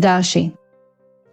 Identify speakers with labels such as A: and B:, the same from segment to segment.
A: Dashi.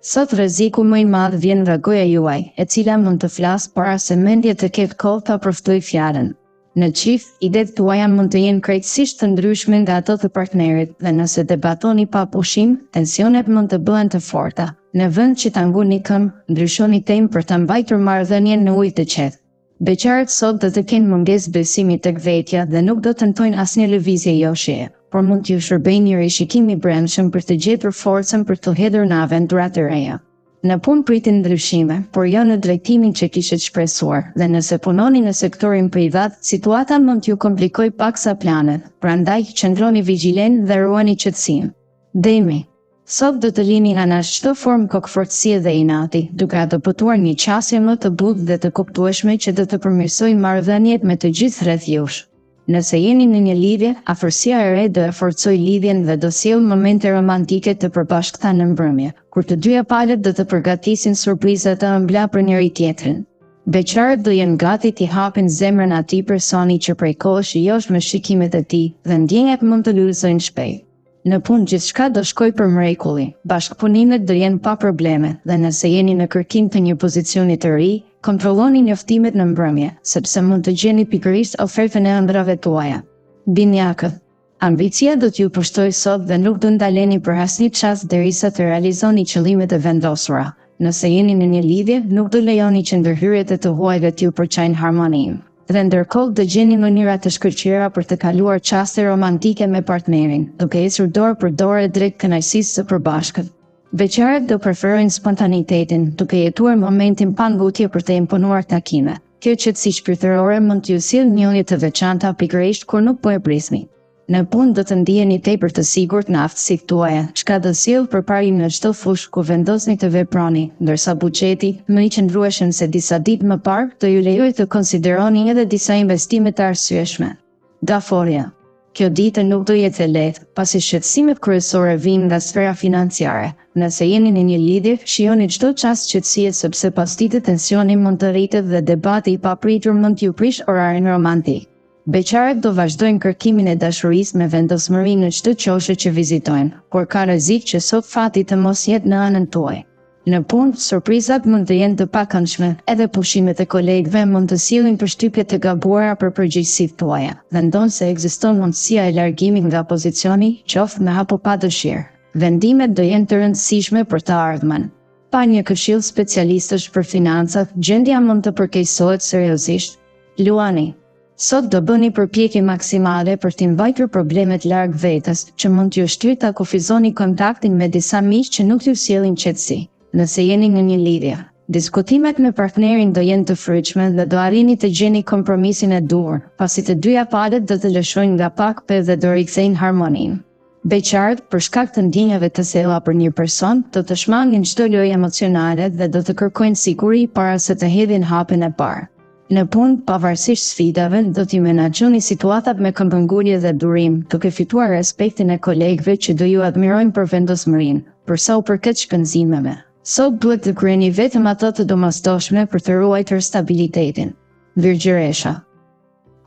A: Sot rreziku më i madh vjen nga goja juaj, e cila mund të flasë para se mendja të ketë kohë ta përftoj fjalën. Në çift, idetë tuaja mund të jenë krejtësisht të ndryshme nga ato të partnerit, dhe nëse debatoni pa pushim, tensionet mund të bëhen të forta. Në vend që ta nguni këmbë, ndryshoni temë për ta mbajtur marrëdhënien në ujë të qetë. Beqarët sot do të kenë mungesë besimi tek vetja dhe nuk do tentojnë asnjë lëvizje jo shije, por mund t'ju shërbejë një rishikimi i brendshëm për të gjetur forcën për të hedhur në aventura të reja. Në punë pritin ndryshime, por jo në drejtimin që kishet shpresuar, dhe nëse punoni në sektorin privat, situata mund t'ju komplikojë paksa planet, prandaj qëndroni vigjilent dhe ruani qetësinë. Demi. Sot do të lini anash çdo formë kokëfortësie dhe inati, duke adoptuar një qasje më të butë dhe të kuptueshme që do të përmirësojë marrëdhëniet me të gjithë rreth jush. Nëse jeni në një lidhje, afërsia e re do e forcojë lidhjen dhe do sjellë momente romantike të përbashkëta në mbrëmje, kur të dyja palët do të përgatisin surpriza të ëmbla për njëri tjetrin. Beqarët do jenë gati t'i hapin zemrën atij personi që prej kohësh i josh me shikimet e tij dhe ndjenjat mund të lulëzojnë shpejt. Në punë gjithçka do shkojë për mrekulli, bashkëpunimet do jenë pa probleme, dhe nëse jeni në kërkim të një pozicioni të ri, kontrolloni njoftimet në mbrëmje, sepse mund të gjeni pikërisht ofertën e ëndrave tuaja. Binjakët. Ambicia do t'ju pushtojë sot dhe nuk do ndaleni për asnjë çast derisa të realizoni qëllimet e vendosura. Nëse jeni në një lidhje, nuk do lejoni që ndërhyrjet e të huajve t'ju përçajnë harmoninë. Dhe ndërkohë do gjeni mënyra të shkëlqyera për të kaluar çaste romantike me partnerin, duke ecur dorë për dorë drejt kënaqësisë së përbashkët. Beqarët do preferojnë spontanitetin, duke jetuar momentin pa ngutje për të imponuar takime. Kjo qetësi shpirtërore mund t'ju sjellë njëllje të veçanta pikërisht kur nuk po e prisni. Në punë do të ndiheni tepër të sigurt në aftësitë tuaja, çka do sjellë përparim në çdo fushë ku vendosni të veproni, ndërsa buxheti, më i qëndrueshëm se disa ditë më parë, do ju lejojë të konsideroni edhe disa investime të arsyeshme. Daforia. Kjo ditë nuk do jetë e lehtë, pasi shqetësimet kryesore vijnë nga sfera financiare. Nëse jeni në një lidhje, shijoni çdo çast qetësie sepse pasditë tensioni mund të rritet dhe debati i papritur mund t'ju prish orarin romantik. Beqarët do vazhdojnë kërkimin e dashurisë me vendosmëri në çdo qoshe që vizitojnë, por ka rrezik që sot fati të mos jetë në anën tuaj. Në punë, surprizat mund të jenë të pakëndshme, edhe pushimet e kolegëve mund të sjellin përshtypje të gabuara për përgjegjësitë tuaja, dhe ndonse ekziston mundësia e largimit nga pozicioni, qoftë me apo pa dëshirë. Vendimet do jenë të rëndësishme për të ardhmen. Pa një këshill specialistësh për financat, gjendja mund të përkeqësohet seriozisht. Luani. Sot do bëni përpjekje maksimale për t'i mbajtur problemet larg vetes, që mund t'ju shtyrë ta kufizoni kontaktin me disa miq që nuk t'ju sjellin qetësi. Nëse jeni në një lidhje, diskutimet me partnerin do jenë të fryqme dhe do arrini të gjeni kompromisin e duhur, pasi të dyja palët do të lëshojnë nga pakpe dhe do rikthejnë harmoninë. Beqarët, për shkak të ndjenjave të thella për një person, do të shmangin çdo lojë emocionale dhe do të kërkojnë siguri para se të hedhin hapin e parë. Në punë, pavarësisht sfidave, do t'i menaxhoni situatat me këmbëngulje dhe durim, duke fituar respektin e kolegëve që do ju admirojnë për vendosmërinë, për sa u përket shpenzimeve. Sot duhet të kryeni vetëm ato të domosdoshme për të ruajtur stabilitetin. Virgjëresha.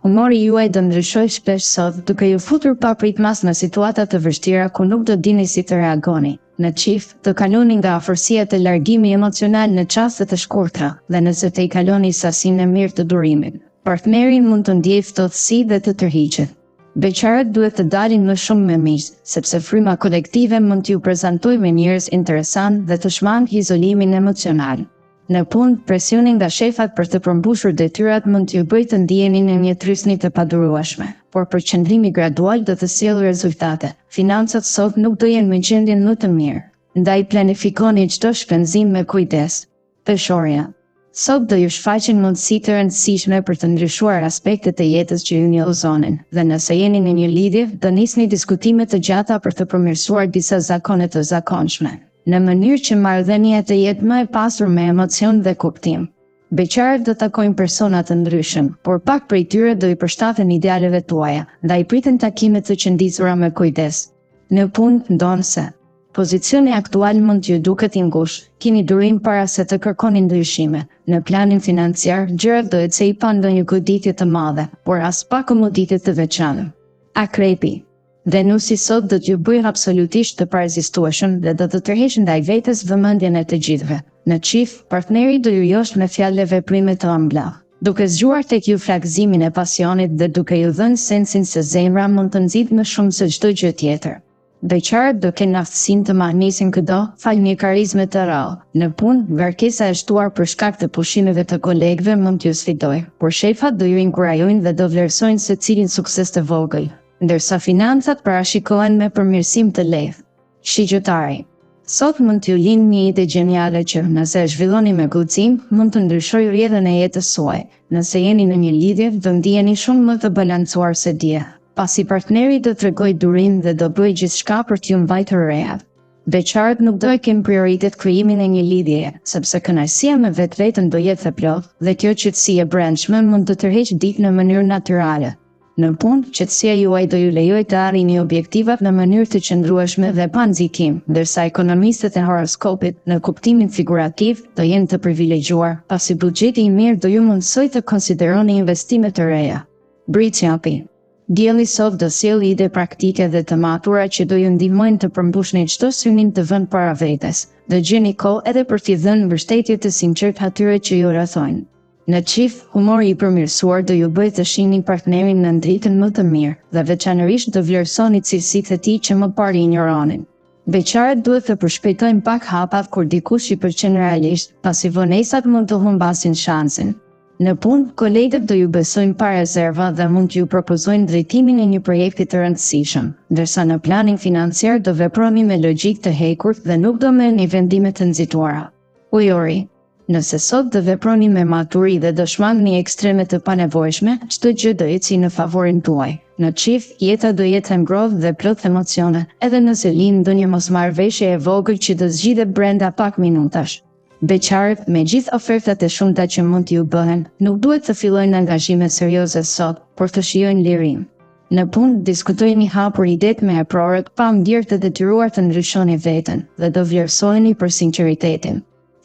A: Humori juaj do ndryshojë shpesh sot, duke ju futur papritmas në situata të vështira ku nuk do dini si të reagoni. Në çift, të kaloni nga afërsia të largimi emocional në çaste të shkurtra, dhe nëse të i kaloni sasinë e mirë të durimit, partneri mund të ndjejë ftohtësi dhe të tërhiqet. Beqarët duhet të dalin më shumë me miq, sepse fryma kolektive mund t'ju prezantojë me njerëz interesant dhe të shmangë izolimin emocional. Në punë, presioni nga shefat për të përmbushur detyrat mund t'ju bëjë të ndiheni në një trysni të padurueshme, por përqendrimi gradual do të sjellë rezultate. Financat sot nuk do jenë në gjendjen më të mirë, ndaj planifikoni çdo shpenzim me kujdes. Peshorja. Sot do ju shfaqen mundësi të rëndësishme për të ndryshuar aspektet e jetës që ju njollozonin, dhe nëse jeni në një lidhje, do nisni diskutime të gjata për të përmirësuar disa zakone të zakonshme, në mënyrë që marrëdhënia të jetë më e pasur me emocion dhe kuptim. Beqarët do takojnë persona të ndryshëm, por pak prej tyre do i përshtaten idealeve tuaja, ndaj priten takime të qëndisura me kujdes. Në punë, ndonse pozicioni aktual mund t'ju duket i ngushtë, keni durim para se të kërkoni ndryshime. Në planin financiar, gjërat do ecejnë pa ndonjë goditje të madhe, por as pa komoditet të veçantë. Akrepi. Dhe nusi sot do t'ju bëjë absolutisht të parazistueshëm dhe do të tërheqë ndaj vetes vëmendjen e të gjithëve. Në çift, partneri do ju josh me fjalë veprime të ëmbla, duke zgjuar tek ju flakëzimin e pasionit dhe duke ju dhënë sensin se zemra mund të nxitë më shumë se çdo gjë tjetër. Beqarët do kenë aftësinë të mahnisin këdo fal një karizme të rrallë. Në punë, ngarkesa e shtuar për shkak të pushimeve të kolegëve mund t'ju sfidojë, por shefat do ju inkurajojnë dhe do vlerësojnë secilin sukses të vogël, ndërsa financat parashikohen me përmirësim të lehtë. Shigjëtari. Sot mund t'ju lind një ide geniale që, nëse e zhvilloni me guxim, mund të ndryshojë rrjedhën e jetës suaj. Nëse jeni në një lidhje, do ndiheni shumë më të balancuar se dje, pasi partneri do t'rregojë durim dhe do bëjë gjithçka për t'ju mbajtur rehat. Beqarët nuk do e kenë prioritet krijimin e një lidhjeje, sepse kënaqësia me vetveten do jetë e plotë dhe kjo qetësi e brendshme mund të tërheqë ditë në mënyrë natyrale. Në punë, qetësia juaj do ju lejojë të arrini objektivat në mënyrë të qëndrueshme dhe pa nxikim, ndërsa ekonomistët e horoskopit, në kuptimin figurativ, do jenë të privilegjuar, pasi buxheti i mirë do ju mundsojë të konsideroni investime të reja. Briçapi. Dielli sot do sjellë ide praktike dhe të matura që do ju ndihmojnë të përmbushni çdo synim të vënë para vetes. Dëgjoni kohë edhe për t'i dhënë mbështetje të sinqertë atyre që ju rrethojnë. Në çift, humori i përmirësuar do ju bëjë të shihni partnerin në dritën më të mirë dhe veçanërisht do vlerësoni cilësitë e tij që më parë injoronin. Beqarët duhet të përshpejtojnë pak hapat kur dikush i pëlqen realisht, pasi vonesat mund të humbasin shansin. Në punë, kolegët do ju besojnë pa rezerva dhe mund t'ju propozojnë drejtimin e një projekti të rëndësishëm, ndërsa në planin financiar do veproni me logjikë të hekurt dhe nuk do merrni vendime të nxituara. Ujori. Nëse sot do veproni me maturi dhe do shmangni ekstreme të panevojshme, çdo gjë do ecë në favorin tuaj. Në çift, jeta do jetë e ngrohtë dhe plot emocione, edhe nëse lind ndonjë mosmarrëveshje e vogël që do zgjidhet brenda pak minutash. Beqarët, me gjithë ofertat e shumta që mund t'ju bëhen, nuk duhet të fillojnë angazhime serioze sot, por të shijojnë lirim. Në punë, diskutojeni hapur idetë me aprorët pa ndjerë të detyruar të ndryshoni veten dhe do vlerësoheni për sinqeritetin.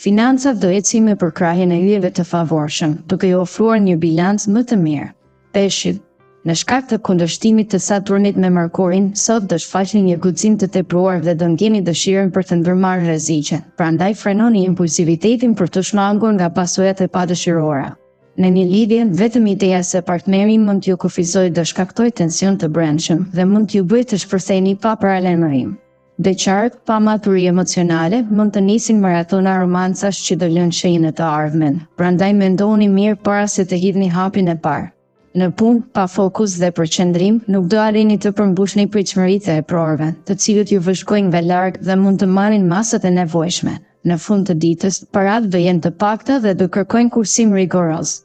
A: Financat do ecin me përkrahjen e hyjeve të favorshëm, duke ju ofruar një bilanc më të mirë. Peshqit. Në shkak të kundërshtimit të Saturnit me Merkurin, sot do shfaqni një guxim të tepruar dhe do ndjeni dëshirën për të ndërmarrë rreziqe. Prandaj frenoni impulsivitetin për të shmangur nga pasojat e padëshiruara. Në një lidhje, vetëm ideja se partneri mund t'ju kufizojë do shkaktojë tension të brendshëm dhe mund t'ju bëjë të shpërtheni pa paralajmërim. Beqarët, pa maturi emocionale, mund të nisin maratona romancash që do lënë shenjën të ardhmen. Prandaj mendoni mirë para se të hidhni hapin e parë. Në punë, pa fokus dhe përqendrim, nuk do arrini të përmbushni pritshmëritë e prorëve, të cilët ju vëzhgojnë nga larg dhe mund të marrin masat e nevojshme. Në fund të ditës, paratë do jenë të pakta dhe do kërkojnë kursim rigoros.